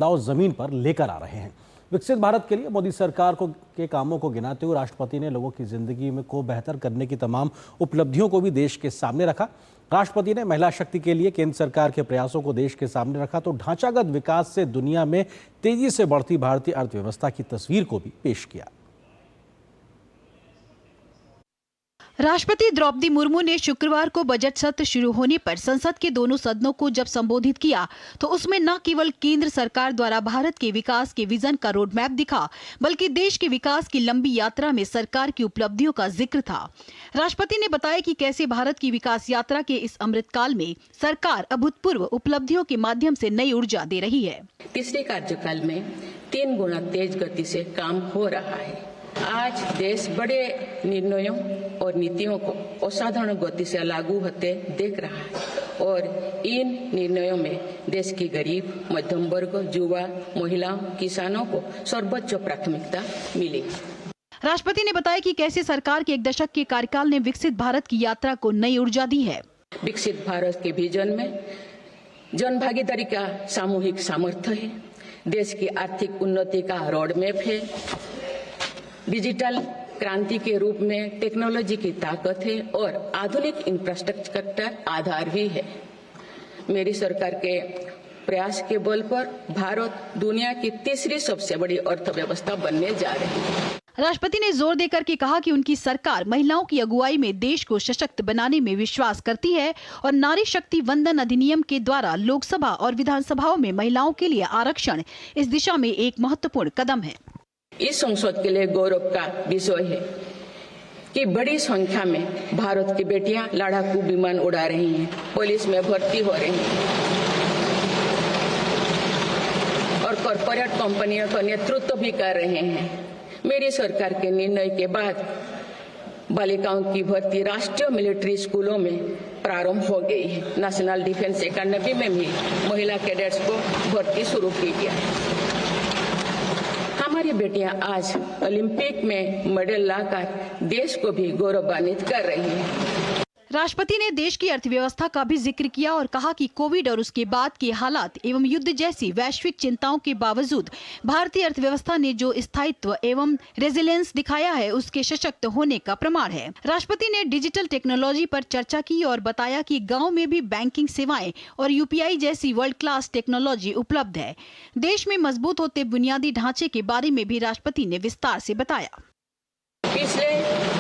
बदलाव जमीन पर लेकर आ रहे हैं। विकसित भारत के लिए मोदी सरकार के कामों को गिनाते हुए राष्ट्रपति ने लोगों की जिंदगी में को बेहतर करने की तमाम उपलब्धियों को भी देश के सामने रखा। राष्ट्रपति ने महिला शक्ति के लिए केंद्र सरकार के प्रयासों को देश के सामने रखा तो ढांचागत विकास से दुनिया में तेजी से बढ़ती भारतीय अर्थव्यवस्था की तस्वीर को भी पेश किया। राष्ट्रपति द्रौपदी मुर्मू ने शुक्रवार को बजट सत्र शुरू होने पर संसद के दोनों सदनों को जब संबोधित किया तो उसमें न केवल केंद्र सरकार द्वारा भारत के विकास के विजन का रोड मैप दिखा, बल्कि देश के विकास की लंबी यात्रा में सरकार की उपलब्धियों का जिक्र था। राष्ट्रपति ने बताया कि कैसे भारत की विकास यात्रा के इस अमृतकाल में सरकार अभूतपूर्व उपलब्धियों के माध्यम से नई ऊर्जा दे रही है। तीसरे कार्यकाल में 3 गुना तेज गति से काम हो रहा है। आज देश बड़े निर्णयों और नीतियों को असाधारण गति से लागू होते देख रहा है और इन निर्णयों में देश की गरीब, मध्यम वर्ग, युवा, महिलाओं, किसानों को सर्वोच्च प्राथमिकता मिली। राष्ट्रपति ने बताया कि कैसे सरकार के 1 दशक के कार्यकाल ने विकसित भारत की यात्रा को नई ऊर्जा दी है। विकसित भारत के विजन में जन भागीदारी का सामूहिक सामर्थ्य है, देश की आर्थिक उन्नति का रोड मैप है, डिजिटल क्रांति के रूप में टेक्नोलॉजी की ताकत है और आधुनिक इंफ्रास्ट्रक्चर आधार भी है। मेरी सरकार के प्रयास के बल पर भारत दुनिया की तीसरी सबसे बड़ी अर्थव्यवस्था बनने जा रही है। राष्ट्रपति ने जोर देकर के कहा कि उनकी सरकार महिलाओं की अगुवाई में देश को सशक्त बनाने में विश्वास करती है और नारी शक्ति वंदन अधिनियम के द्वारा लोकसभा और विधानसभाओं में महिलाओं के लिए आरक्षण इस दिशा में एक महत्वपूर्ण कदम है। इस संसद के लिए गौरव का विषय है कि बड़ी संख्या में भारत की बेटियां लड़ाकू विमान उड़ा रही हैं, पुलिस में भर्ती हो रही हैं और कॉरपोरेट कंपनियों का नेतृत्व भी कर रहे हैं। मेरी सरकार के निर्णय के बाद बालिकाओं की भर्ती राष्ट्रीय मिलिट्री स्कूलों में प्रारंभ हो गई है। नेशनल डिफेंस एकेडमी में भी महिला कैडेट्स को भर्ती शुरू की गई है। हमारी बेटियां आज ओलंपिक में मेडल लाकर देश को भी गौरवान्वित कर रही हैं। राष्ट्रपति ने देश की अर्थव्यवस्था का भी जिक्र किया और कहा कि कोविड और उसके बाद के हालात एवं युद्ध जैसी वैश्विक चिंताओं के बावजूद भारतीय अर्थव्यवस्था ने जो स्थायित्व एवं रेजिलियंस दिखाया है उसके सशक्त होने का प्रमाण है। राष्ट्रपति ने डिजिटल टेक्नोलॉजी पर चर्चा की और बताया कि गाँव में भी बैंकिंग सेवाएं और UPI जैसी वर्ल्ड क्लास टेक्नोलॉजी उपलब्ध है। देश में मजबूत होते बुनियादी ढांचे के बारे में भी राष्ट्रपति ने विस्तार से बताया। पिछले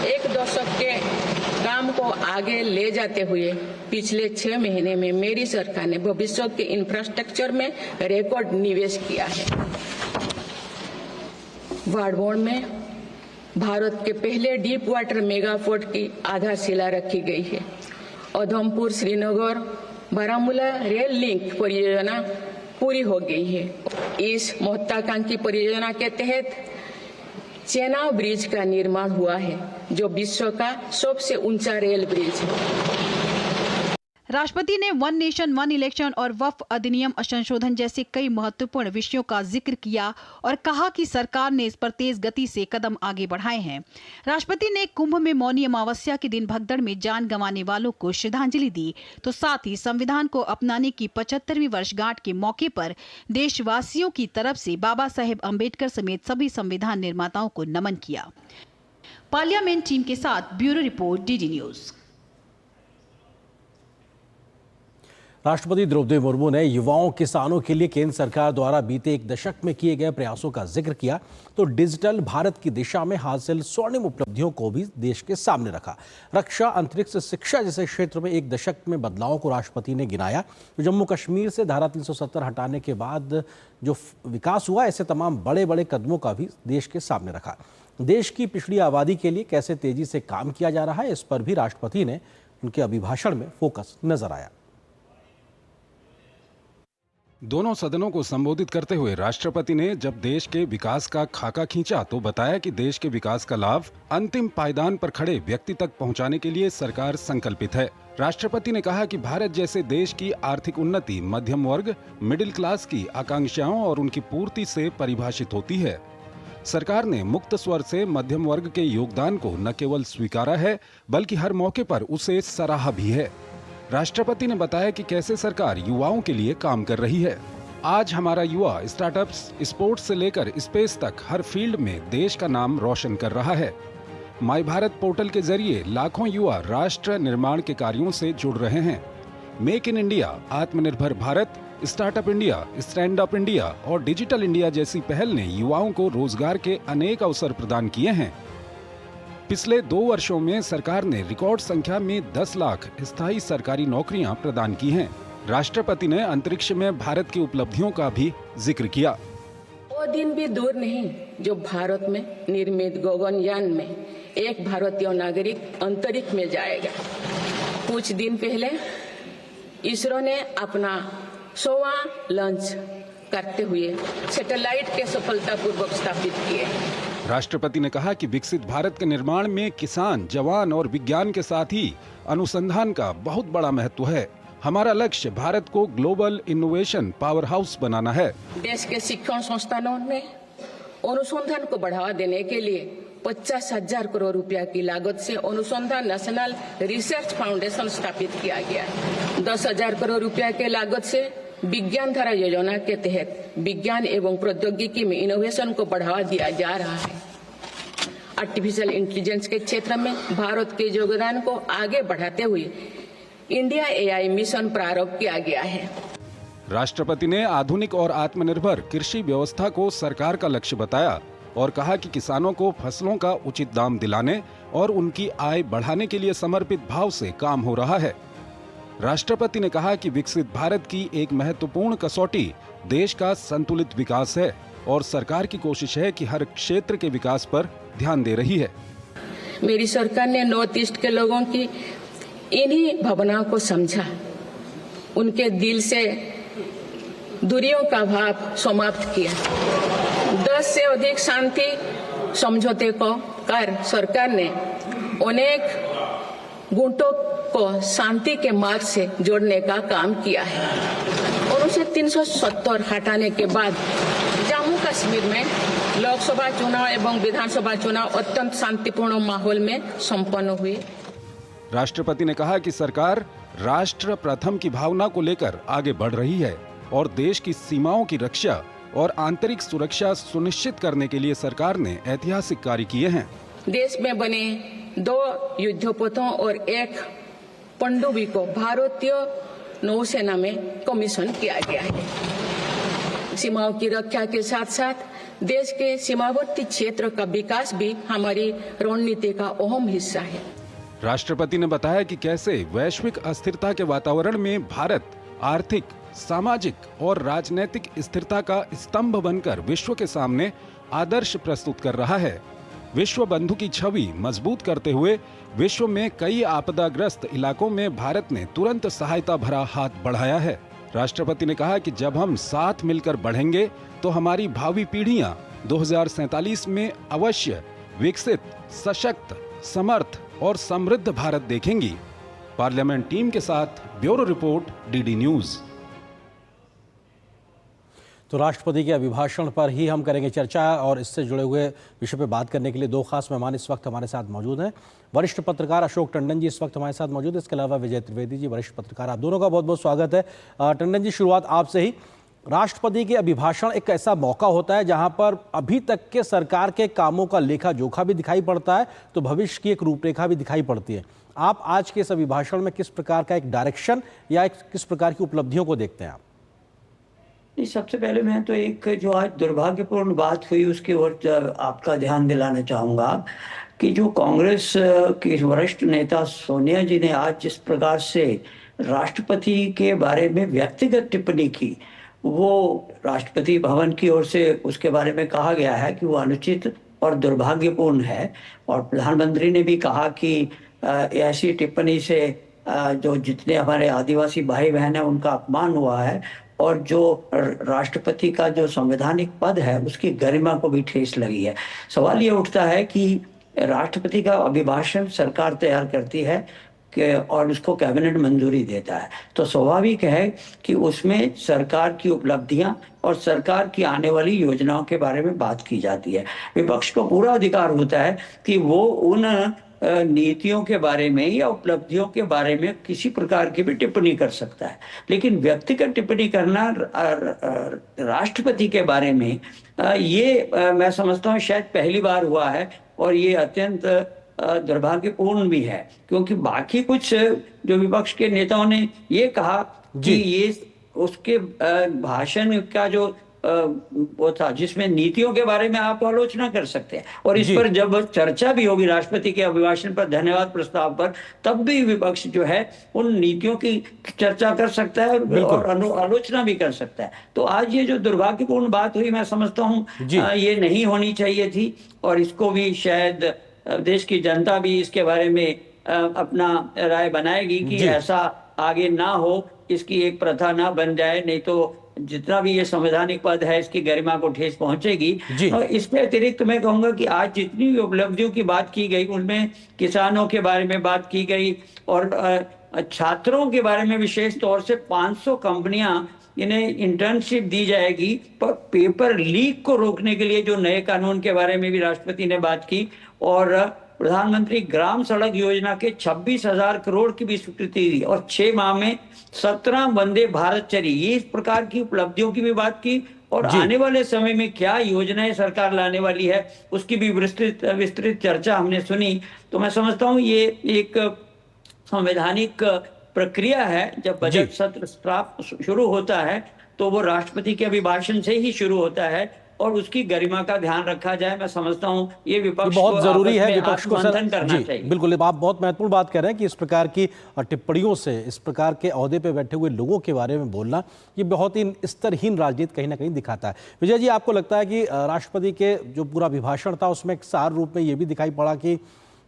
1 दशक के काम को आगे ले जाते हुए पिछले 6 महीने में मेरी सरकार ने भविष्य के इंफ्रास्ट्रक्चर में रिकॉर्ड निवेश किया है। वाडवोन में भारत के पहले डीप वाटर मेगा पोर्ट की आधारशिला रखी गई है। उधमपुर श्रीनगर बारामूला रेल लिंक परियोजना पूरी हो गई है। इस महत्वाकांक्षी परियोजना के तहत चेनाब ब्रिज का निर्माण हुआ है, जो विश्व का सबसे ऊंचा रेल ब्रिज है। राष्ट्रपति ने 1 नेशन 1 इलेक्शन और वक्फ अधिनियम संशोधन जैसे कई महत्वपूर्ण विषयों का जिक्र किया और कहा कि सरकार ने इस पर तेज गति से कदम आगे बढ़ाए हैं। राष्ट्रपति ने कुंभ में मौनी अमावस्या के दिन भगदड़ में जान गंवाने वालों को श्रद्धांजलि दी तो साथ ही संविधान को अपनाने की 75वीं वर्षगांठ के मौके पर देशवासियों की तरफ से बाबा साहेब अम्बेडकर समेत सभी संविधान निर्माताओं को नमन किया। पार्लियामेंट टीम के साथ ब्यूरो रिपोर्ट DD न्यूज। राष्ट्रपति द्रौपदी मुर्मू ने युवाओं किसानों के लिए केंद्र सरकार द्वारा बीते 1 दशक में किए गए प्रयासों का जिक्र किया तो डिजिटल भारत की दिशा में हासिल स्वर्णिम उपलब्धियों को भी देश के सामने रखा। रक्षा, अंतरिक्ष, शिक्षा जैसे क्षेत्र में 1 दशक में बदलावों को राष्ट्रपति ने गिनाया। तो जम्मू कश्मीर से धारा 370 हटाने के बाद जो विकास हुआ, ऐसे तमाम बड़े बड़े कदमों का भी देश के सामने रखा। देश की पिछड़ी आबादी के लिए कैसे तेजी से काम किया जा रहा है, इस पर भी राष्ट्रपति ने उनके अभिभाषण में फोकस नजर आया। दोनों सदनों को संबोधित करते हुए राष्ट्रपति ने जब देश के विकास का खाका खींचा तो बताया कि देश के विकास का लाभ अंतिम पायदान पर खड़े व्यक्ति तक पहुंचाने के लिए सरकार संकल्पित है। राष्ट्रपति ने कहा कि भारत जैसे देश की आर्थिक उन्नति मध्यम वर्ग, मिडिल क्लास की आकांक्षाओं और उनकी पूर्ति से परिभाषित होती है। सरकार ने मुक्त स्वर से मध्यम वर्ग के योगदान को न केवल स्वीकारा है बल्कि हर मौके पर उसे सराहा भी है। राष्ट्रपति ने बताया कि कैसे सरकार युवाओं के लिए काम कर रही है। आज हमारा युवा स्टार्टअप्स, स्पोर्ट्स से लेकर स्पेस तक हर फील्ड में देश का नाम रोशन कर रहा है। माई भारत पोर्टल के जरिए लाखों युवा राष्ट्र निर्माण के कार्यों से जुड़ रहे हैं। मेक इन इंडिया, आत्मनिर्भर Bharat, startup India, stand up India और डिजिटल इंडिया जैसी पहल ने युवाओं को रोजगार के अनेक अवसर प्रदान किए हैं। पिछले 2 वर्षों में सरकार ने रिकॉर्ड संख्या में 10 लाख स्थायी सरकारी नौकरियां प्रदान की हैं। राष्ट्रपति ने अंतरिक्ष में भारत की उपलब्धियों का भी जिक्र किया। वो दिन भी दूर नहीं जो भारत में निर्मित गगनयान में एक भारतीय नागरिक अंतरिक्ष में जाएगा। कुछ दिन पहले इसरो ने अपना 100वां लॉन्च करते हुए सैटेलाइट के सफलतापूर्वक स्थापित किए। राष्ट्रपति ने कहा कि विकसित भारत के निर्माण में किसान, जवान और विज्ञान के साथ ही अनुसंधान का बहुत बड़ा महत्व है। हमारा लक्ष्य भारत को ग्लोबल इनोवेशन पावर हाउस बनाना है। देश के शिक्षण संस्थानों में अनुसंधान को बढ़ावा देने के लिए 50,000 करोड़ रुपया की लागत से अनुसंधान नेशनल रिसर्च फाउंडेशन स्थापित किया गया। 10,000 करोड़ रुपया के लागत से विज्ञान धारा योजना के तहत विज्ञान एवं प्रौद्योगिकी में इनोवेशन को बढ़ावा दिया जा रहा है। आर्टिफिशियल इंटेलिजेंस के क्षेत्र में भारत के योगदान को आगे बढ़ाते हुए इंडिया AI मिशन प्रारंभ किया गया है। राष्ट्रपति ने आधुनिक और आत्मनिर्भर कृषि व्यवस्था को सरकार का लक्ष्य बताया और कहा कि किसानों को फसलों का उचित दाम दिलाने और उनकी आय बढ़ाने के लिए समर्पित भाव से काम हो रहा है। राष्ट्रपति ने कहा कि विकसित भारत की एक महत्वपूर्ण कसौटी देश का संतुलित विकास है और सरकार की कोशिश है कि हर क्षेत्र के विकास पर ध्यान दे रही है। मेरी सरकार ने नॉर्थ ईस्ट के लोगों की इन्हीं भावनाओं को समझा, उनके दिल से दूरियों का भाव समाप्त किया। 10 से अधिक शांति समझौते को कर सरकार ने अनेक गुटों को शांति के मार्ग से जोड़ने का काम किया है और उसे 370 हटाने के बाद जम्मू कश्मीर में लोकसभा चुनाव एवं विधानसभा चुनाव अत्यंत शांतिपूर्ण माहौल में संपन्न हुए। राष्ट्रपति ने कहा कि सरकार राष्ट्र प्रथम की भावना को लेकर आगे बढ़ रही है और देश की सीमाओं की रक्षा और आंतरिक सुरक्षा सुनिश्चित करने के लिए सरकार ने ऐतिहासिक कार्य किए हैं। देश में बने 2 युद्धपोतों और 1 पनडुब्बी को भारतीय नौसेना में कमीशन किया गया है। सीमाओं की रक्षा के साथ साथ देश के सीमावर्ती क्षेत्र का विकास भी हमारी रणनीति का अहम हिस्सा है। राष्ट्रपति ने बताया कि कैसे वैश्विक अस्थिरता के वातावरण में भारत आर्थिक, सामाजिक और राजनीतिक स्थिरता का स्तंभ बनकर विश्व के सामने आदर्श प्रस्तुत कर रहा है। विश्व बंधु की छवि मजबूत करते हुए विश्व में कई आपदाग्रस्त इलाकों में भारत ने तुरंत सहायता भरा हाथ बढ़ाया है। राष्ट्रपति ने कहा कि जब हम साथ मिलकर बढ़ेंगे तो हमारी भावी पीढ़ियां 2047 में अवश्य विकसित, सशक्त, समर्थ और समृद्ध भारत देखेंगी। पार्लियामेंट टीम के साथ ब्यूरो रिपोर्ट, डीडी न्यूज। तो राष्ट्रपति के अभिभाषण पर ही हम करेंगे चर्चा और इससे जुड़े हुए विषय पर बात करने के लिए 2 खास मेहमान इस वक्त हमारे साथ मौजूद हैं। वरिष्ठ पत्रकार अशोक टंडन जी इस वक्त हमारे साथ मौजूद है, इसके अलावा विजय त्रिवेदी जी, वरिष्ठ पत्रकार। आप दोनों का बहुत बहुत स्वागत है। टंडन जी, शुरुआत आपसे ही। राष्ट्रपति के अभिभाषण एक ऐसा मौका होता है जहां पर अभी तक के सरकार के कामों का लेखा जोखा भी दिखाई पड़ता है, तो भविष्य की एक रूपरेखा भी दिखाई पड़ती है। आप आज के इस अभिभाषण में किस प्रकार का एक डायरेक्शन या किस प्रकार की उपलब्धियों को देखते हैं आप? सबसे पहले मैं तो एक जो आज दुर्भाग्यपूर्ण बात हुई उसकी ओर आपका ध्यान दिलाना चाहूँगा कि जो कांग्रेस की वरिष्ठ नेता सोनिया जी ने आज जिस प्रकार से राष्ट्रपति के बारे में व्यक्तिगत टिप्पणी की, वो राष्ट्रपति भवन की ओर से उसके बारे में कहा गया है कि वो अनुचित और दुर्भाग्यपूर्ण है। और प्रधानमंत्री ने भी कहा कि ऐसी टिप्पणी से जो जितने हमारे आदिवासी भाई बहन हैं उनका अपमान हुआ है और जो राष्ट्रपति का जो संवैधानिक पद है उसकी गरिमा को भी ठेस लगी है। सवाल ये उठता है कि राष्ट्रपति का अभिभाषण सरकार तैयार करती है और उसको कैबिनेट मंजूरी देता है, तो स्वाभाविक है कि उसमें सरकार की उपलब्धियां और सरकार की आने वाली योजनाओं के बारे में बात की जाती है। विपक्ष को पूरा अधिकार होता है कि वो उन नीतियों के बारे में या उपलब्धियों के बारे में किसी प्रकार की भी टिप्पणी कर सकता है, लेकिन व्यक्तिगत टिप्पणी करना राष्ट्रपति के बारे में ये मैं समझता हूँ शायद पहली बार हुआ है, और ये अत्यंत दुर्भाग्यपूर्ण भी है, क्योंकि बाकी कुछ जो विपक्ष के नेताओं ने ये कहा कि ये उसके भाषण का जो वो था जिसमें नीतियों के बारे में आप आलोचना कर सकते हैं, और इस पर जब चर्चा भी होगी राष्ट्रपति के अभिभाषण पर, धन्यवाद प्रस्ताव पर, तब भी विपक्ष जो है उन नीतियों की चर्चा कर सकता है और आलोचना भी कर सकता है। तो आज ये जो दुर्भाग्यपूर्ण बात हुई, मैं समझता हूँ ये नहीं होनी चाहिए थी, और इसको भी शायद देश की जनता भी इसके बारे में अपना राय बनाएगी कि ऐसा आगे ना हो, इसकी एक प्रथा ना बन जाए, नहीं तो जितना भी ये संवैधानिक पद है इसकी गरिमा को ठेस पहुंचेगी। और इसके अतिरिक्त मैं कहूंगा कि आज जितनी भी उपलब्धियों की बात की गई उनमें किसानों के बारे में बात की गई, और छात्रों के बारे में विशेष तौर से 500 कंपनियां इन्हें इंटर्नशिप दी जाएगी, पर पेपर लीक को रोकने के लिए जो नए कानून के बारे में भी राष्ट्रपति ने बात की, और प्रधानमंत्री ग्राम सड़क योजना के 26,000 करोड़ की भी स्वीकृति दी, और 6 माह में 17 वंदे भारत चली। ये इस प्रकार की उपलब्धियों की भी बात की, और आने वाले समय में क्या योजनाएं सरकार लाने वाली है उसकी भी विस्तृत चर्चा हमने सुनी। तो मैं समझता हूँ ये एक संवैधानिक प्रक्रिया है। जब बजट सत्र शुरू होता है तो वो राष्ट्रपति के अभिभाषण से ही शुरू होता है, और उसकी गरिमा का ध्यान रखा जाए। मैं समझता हूं ये विपक्ष बहुत जरूरी है, विपक्ष को मंथन करना चाहिए। बिल्कुल, आप बहुत महत्वपूर्ण बात कह रहे हैं कि इस प्रकार की टिप्पणियों से इस प्रकार के ओहदे पे बैठे हुए लोगों के बारे में बोलना ये बहुत ही स्तरहीन राजनीति कहीं ना कहीं दिखाता है। विजय जी, आपको लगता है कि राष्ट्रपति के जो पूरा अभिभाषण था उसमें एक सार रूप में ये भी दिखाई पड़ा कि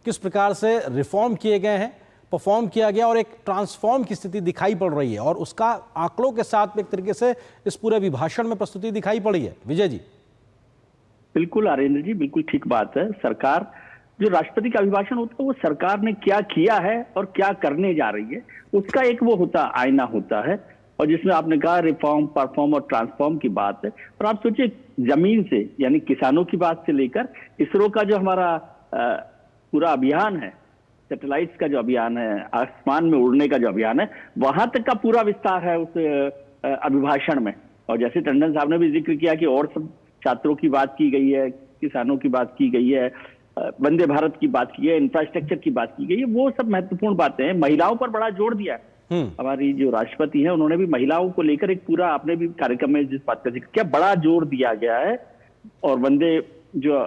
किस प्रकार से रिफॉर्म किए गए हैं, परफॉर्म किया गया, और एक ट्रांसफॉर्म की स्थिति दिखाई पड़ रही है, और उसका आंकड़ों के साथ एक तरीके से इस पूरे अभिभाषण में प्रस्तुति दिखाई पड़ी है। विजय जी। बिल्कुल आर्यन जी, बिल्कुल ठीक बात है। सरकार, जो राष्ट्रपति का अभिभाषण होता है वो सरकार ने क्या किया है और क्या करने जा रही है उसका एक वो होता आईना होता है, और जिसमें आपने कहा रिफॉर्म, परफॉर्म और ट्रांसफॉर्म की बात है। और आप सोचिए, जमीन से यानी किसानों की बात से लेकर इसरो का जो हमारा पूरा अभियान है, सैटेलाइट्स का जो अभियान है, आसमान में उड़ने का जो अभियान है, वहां तक का पूरा विस्तार है उस अभिभाषण में। और जैसे टंडन साहब ने भी जिक्र किया कि और सब छात्रों की बात की गई है, किसानों की बात की गई है, वंदे भारत की बात की है, इंफ्रास्ट्रक्चर की बात की गई है, वो सब महत्वपूर्ण बातें हैं। महिलाओं पर बड़ा जोर दिया है हमारी जो राष्ट्रपति है, उन्होंने भी महिलाओं को लेकर एक पूरा, आपने भी कार्यक्रम में जिस बात का जिक्र किया, बड़ा जोर दिया गया है। और वंदे जो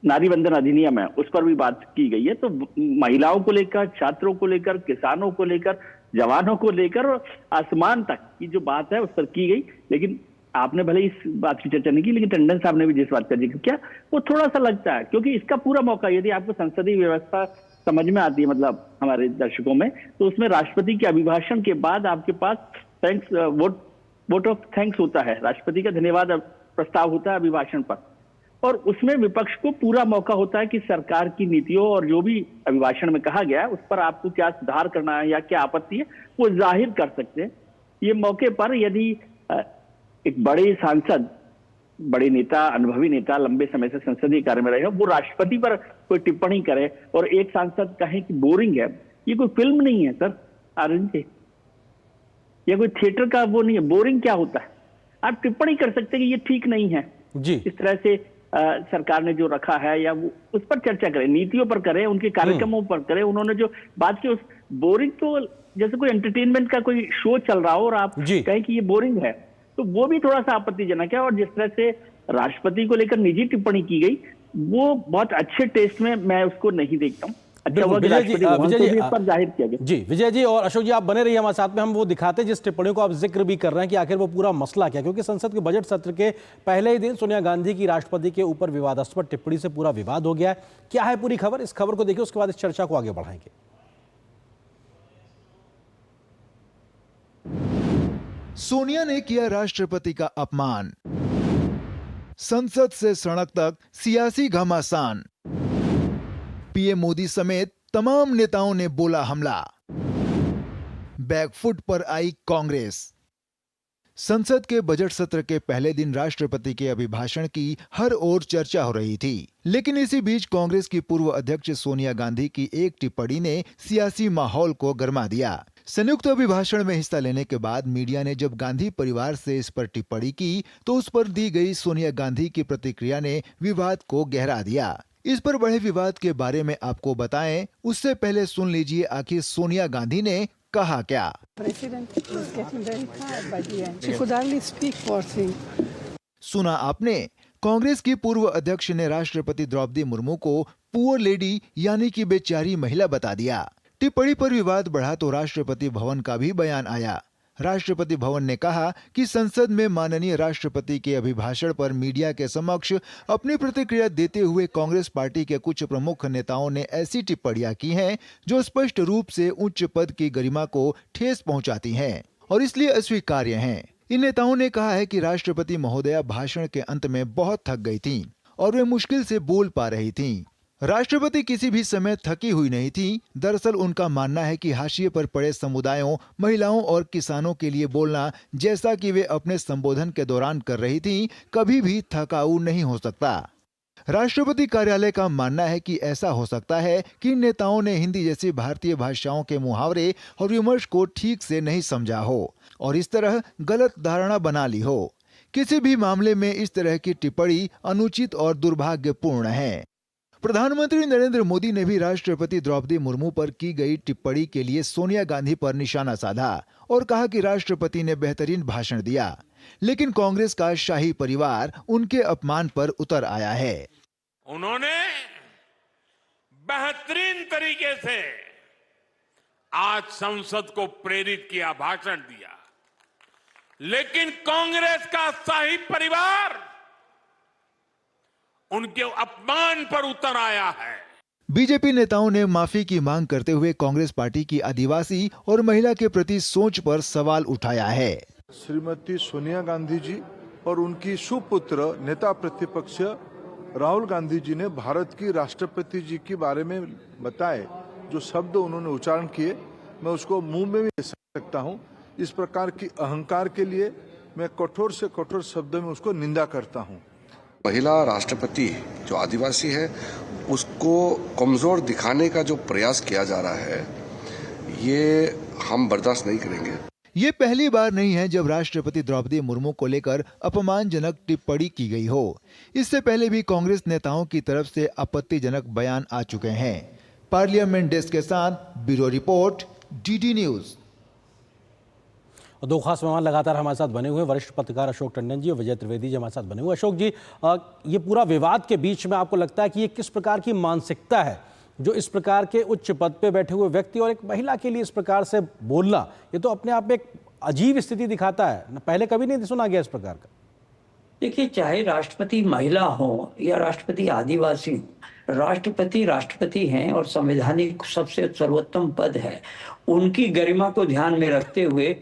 नारी वंदन अधिनियम है उस पर भी बात की गई है। तो महिलाओं को लेकर, छात्रों को लेकर, किसानों को लेकर, जवानों को लेकर, आसमान तक की जो बात है उस पर की गई। लेकिन आपने भले इस बात की चर्चा नहीं की, लेकिन टंडन साहब ने भी जिस बात का जिक्र किया वो थोड़ा सा लगता है, क्योंकि इसका पूरा मौका, यदि आपको संसदीय व्यवस्था समझ में आती है, मतलब हमारे दर्शकों में, तो उसमें राष्ट्रपति के अभिभाषण के बाद आपके पास थैंक्स वोट ऑफ थैंक्स होता है, राष्ट्रपति का धन्यवाद प्रस्ताव होता है अभिभाषण पर, और उसमें विपक्ष को पूरा मौका होता है कि सरकार की नीतियों और जो भी अभिभाषण में कहा गया है उस पर आपको क्या सुधार करना है या क्या आपत्ति है वो जाहिर कर सकते हैं। ये मौके पर यदि एक बड़े सांसद, बड़े नेता, अनुभवी नेता, लंबे समय से संसदीय कार्य में रहे हो, वो राष्ट्रपति पर कोई टिप्पणी करे और एक सांसद कहे कि बोरिंग है, ये कोई फिल्म नहीं है सर आनंद जी, ये कोई थिएटर का वो नहीं है। बोरिंग क्या होता है? आप टिप्पणी कर सकते हैं कि ये ठीक नहीं है जी, इस तरह से सरकार ने जो रखा है, या वो उस पर चर्चा करें, नीतियों पर करें, उनके कार्यक्रमों पर करें। उन्होंने जो बात की उस बोरिंग, तो जैसे कोई एंटरटेनमेंट का कोई शो चल रहा हो और आप कहें कि ये बोरिंग है, तो वो भी थोड़ा सा आपत्तिजनक है। और जिस तरह से राष्ट्रपति को लेकर निजी टिप्पणी की गई, वो बहुत अच्छे टेस्ट में मैं उसको नहीं देखता हूँ। अच्छा, विजय जी, जाहिर किया गया। जी विजय जी और अशोक जी, आप बने रहिए हमारे साथ में। हम वो दिखाते हैं जिस टिप्पणियों को आप जिक्र भी कर रहे हैं कि आखिर वो पूरा मसला क्या, क्योंकि संसद के बजट सत्र के पहले ही दिन सोनिया गांधी की राष्ट्रपति के ऊपर विवादास्पद टिप्पणी से पूरा विवाद हो गया है। क्या है पूरी खबर, इस खबर को देखिए, उसके बाद इस चर्चा को आगे बढ़ाएंगे। सोनिया ने किया राष्ट्रपति का अपमान, संसद से सड़क तक सियासी घमासान, पीएम मोदी समेत तमाम नेताओं ने बोला हमला, बैकफुट पर आई कांग्रेस। संसद के बजट सत्र के पहले दिन राष्ट्रपति के अभिभाषण की हर ओर चर्चा हो रही थी, लेकिन इसी बीच कांग्रेस की पूर्व अध्यक्ष सोनिया गांधी की एक टिप्पणी ने सियासी माहौल को गर्मा दिया। संयुक्त अभिभाषण में हिस्सा लेने के बाद मीडिया ने जब गांधी परिवार से इस पर टिप्पणी की तो उस पर दी गई सोनिया गांधी की प्रतिक्रिया ने विवाद को गहरा दिया। इस पर बढ़े विवाद के बारे में आपको बताएं, उससे पहले सुन लीजिए आखिर सोनिया गांधी ने कहा क्या। सुना आपने, कांग्रेस की पूर्व अध्यक्ष ने राष्ट्रपति द्रौपदी मुर्मू को पुअर लेडी यानी कि बेचारी महिला बता दिया। टिप्पणी पर विवाद बढ़ा तो राष्ट्रपति भवन का भी बयान आया। राष्ट्रपति भवन ने कहा कि संसद में माननीय राष्ट्रपति के अभिभाषण पर मीडिया के समक्ष अपनी प्रतिक्रिया देते हुए कांग्रेस पार्टी के कुछ प्रमुख नेताओं ने ऐसी टिप्पणियां की हैं जो स्पष्ट रूप से उच्च पद की गरिमा को ठेस पहुंचाती हैं और इसलिए अस्वीकार्य हैं। इन नेताओं ने कहा है कि राष्ट्रपति महोदया भाषण के अंत में बहुत थक गई थीं और वे मुश्किल से बोल पा रही थीं। राष्ट्रपति किसी भी समय थकी हुई नहीं थी। दरअसल उनका मानना है कि हाशिए पर पड़े समुदायों, महिलाओं और किसानों के लिए बोलना, जैसा कि वे अपने संबोधन के दौरान कर रही थीं, कभी भी थकाऊ नहीं हो सकता। राष्ट्रपति कार्यालय का मानना है कि ऐसा हो सकता है कि नेताओं ने हिंदी जैसी भारतीय भाषाओं के मुहावरे और विमर्श को ठीक से नहीं समझा हो और इस तरह गलत धारणा बना ली हो। किसी भी मामले में इस तरह की टिप्पणी अनुचित और दुर्भाग्यपूर्ण है। प्रधानमंत्री नरेंद्र मोदी ने भी राष्ट्रपति द्रौपदी मुर्मू पर की गई टिप्पणी के लिए सोनिया गांधी पर निशाना साधा और कहा कि राष्ट्रपति ने बेहतरीन भाषण दिया, लेकिन कांग्रेस का शाही परिवार उनके अपमान पर उतर आया है। उन्होंने बेहतरीन तरीके से आज संसद को प्रेरित किया, भाषण दिया, लेकिन कांग्रेस का शाही परिवार उनके अपमान पर उतर आया है। बीजेपी नेताओं ने माफी की मांग करते हुए कांग्रेस पार्टी की आदिवासी और महिला के प्रति सोच पर सवाल उठाया है। श्रीमती सोनिया गांधी जी और उनकी सुपुत्र नेता प्रतिपक्ष राहुल गांधी जी ने भारत की राष्ट्रपति जी के बारे में बताए, जो शब्द उन्होंने उच्चारण किए, मैं उसको मुंह में भी ले सकता हूं। इस प्रकार की अहंकार के लिए मैं कठोर से कठोर शब्द में उसको निंदा करता हूं। महिला राष्ट्रपति जो आदिवासी है उसको कमजोर दिखाने का जो प्रयास किया जा रहा है, ये हम बर्दाश्त नहीं करेंगे। ये पहली बार नहीं है जब राष्ट्रपति द्रौपदी मुर्मू को लेकर अपमानजनक टिप्पणी की गई हो। इससे पहले भी कांग्रेस नेताओं की तरफ से आपत्तिजनक बयान आ चुके हैं। पार्लियामेंट डेस्क के साथ ब्यूरो रिपोर्ट, डीडी न्यूज। और दो खास मेहमान लगातार हमारे साथ बने हुए, वरिष्ठ पत्रकार अशोक टंडन जी और विजय त्रिवेदी जी हमारे साथ बने हुए। अशोक जी, ये पूरा विवाद के बीच में आपको लगता है कि ये किस प्रकार की मानसिकता है जो इस प्रकार के उच्च पद पे बैठे हुए व्यक्ति और एक महिला के लिए इस प्रकार से बोलना, ये तो अपने आप में एक अजीब स्थिति दिखाता है, पहले कभी नहीं सुना गया इस प्रकार का। देखिए, चाहे राष्ट्रपति महिला हो या राष्ट्रपति आदिवासी हो, राष्ट्रपति राष्ट्रपति हैं और संवैधानिक सबसे सर्वोत्तम पद है। उनकी गरिमा को ध्यान में रखते हुए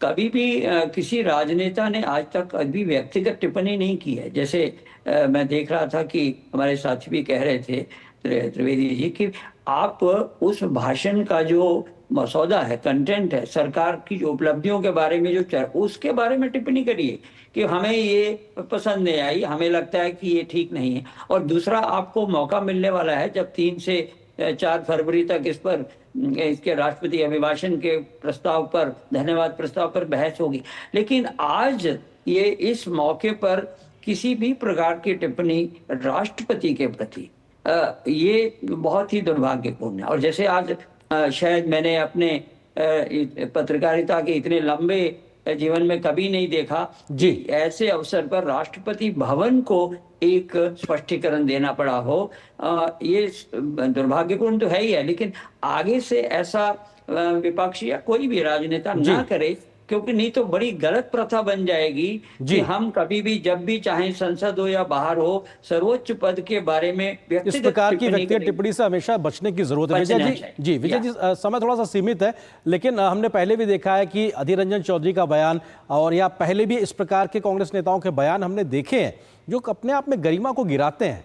कभी भी किसी राजनेता ने आज तक अभी व्यक्तिगत टिप्पणी नहीं की है। जैसे मैं देख रहा था कि हमारे साथी भी कह रहे थे, त्रिवेदी जी, कि आप उस भाषण का जो मसौदा है, कंटेंट है, सरकार की जो उपलब्धियों के बारे में जो उसके बारे में टिप्पणी करिए कि हमें ये पसंद नहीं आई, हमें लगता है कि ये ठीक नहीं है। और दूसरा, आपको मौका मिलने वाला है जब 3 से 4 फरवरी तक इसके राष्ट्रपति अभिभाषण के प्रस्ताव पर, धन्यवाद प्रस्ताव पर बहस होगी। लेकिन आज ये इस मौके पर किसी भी प्रकार की टिप्पणी राष्ट्रपति के प्रति ये बहुत ही दुर्भाग्यपूर्ण है। और जैसे आज शायद मैंने अपने पत्रकारिता के इतने लंबे जीवन में कभी नहीं देखा जी, ऐसे अवसर पर राष्ट्रपति भवन को एक स्पष्टीकरण देना पड़ा हो। ये दुर्भाग्यपूर्ण तो है ही है, लेकिन आगे से ऐसा विपक्ष या कोई भी राजनेता ना करे, क्योंकि नहीं तो बड़ी गलत प्रथा बन जाएगी कि हम कभी भी जब भी चाहें, संसद हो या बाहर हो, सर्वोच्च पद के बारे में इस प्रकार की व्यक्तिगत टिप्पणी से हमेशा बचने की जरूरत है। विजय जी, विजय जी, समय थोड़ा सा सीमित है, लेकिन हमने पहले भी देखा है कि अधीर रंजन चौधरी का बयान और या पहले भी इस प्रकार के कांग्रेस नेताओं के बयान हमने देखे हैं जो अपने आप में गरिमा को गिराते हैं।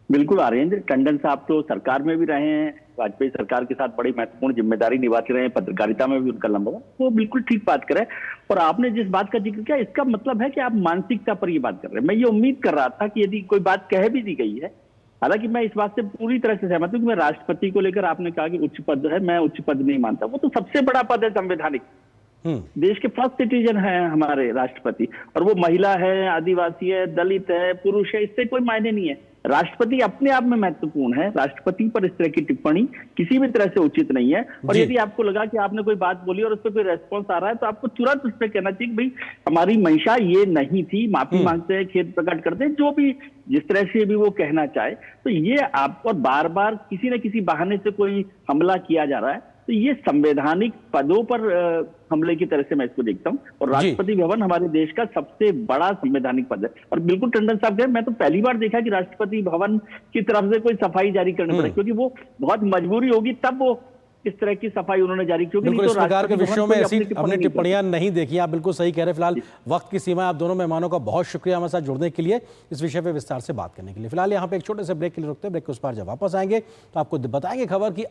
बिल्कुल आर्यन, टंडन साहब तो सरकार में भी रहे हैं, वाजपेयी सरकार के साथ बड़ी महत्वपूर्ण जिम्मेदारी निभाते रहे हैं, पत्रकारिता में भी उनका लंबा, वो बिल्कुल ठीक बात करें। और आपने जिस बात का जिक्र किया, इसका मतलब है कि आप मानसिकता पर ये बात कर रहे हैं। मैं ये उम्मीद कर रहा था कि यदि कोई बात कह भी दी गई है, हालांकि मैं इस बात से पूरी तरह से सहमत हूं कि मैं राष्ट्रपति को लेकर आपने कहा कि उच्च पद है, मैं उच्च पद नहीं मानता। वो तो सबसे बड़ा पद है संवैधानिक, देश के फर्स्ट सिटीजन है हमारे राष्ट्रपति, और वो महिला है, आदिवासी है, दलित है, पुरुष है, इससे कोई मायने नहीं है। राष्ट्रपति अपने आप में महत्वपूर्ण है। राष्ट्रपति पर इस तरह की टिप्पणी किसी भी तरह से उचित नहीं है। और यदि आपको लगा कि आपने कोई बात बोली और उस पर कोई रेस्पॉन्स आ रहा है, तो आपको तुरंत उस पर कहना चाहिए कि भाई हमारी मंशा ये नहीं थी, माफी मांगते हैं, खेद प्रकट करते हैं, जो भी जिस तरह से भी वो कहना चाहे। तो ये आप पर बार बार किसी न किसी बहाने से कोई हमला किया जा रहा है, तो ये संवैधानिक पदों पर हमले की तरह से मैं इसको देखता हूं। और राष्ट्रपति भवन हमारे देश का सबसे बड़ा संवैधानिक पद है। और बिल्कुल टंडन साहब कहे, मैं तो पहली बार देखा कि राष्ट्रपति भवन की तरफ से कोई सफाई जारी करनी पड़े, क्योंकि वो बहुत मजबूरी होगी तब वो इस तरह की सफाई उन्होंने जारी की। बिल्कुल, इस प्रकार के विषयों में ऐसी हमने टिप्पणियां नहीं देखी। आप बिल्कुल सही कह रहे हैं। फिलहाल वक्त की सीमा, आप दोनों मेहमानों का बहुत शुक्रिया हमारे साथ जुड़ने के लिए, इस विषय पे विस्तार से बात करने के लिए। फिलहाल यहाँ पे एक छोटे से ब्रेक के लिए रुकते हैं। ब्रेक के उस पार जब वापस आएंगे तो आपको बताएंगे खबर कि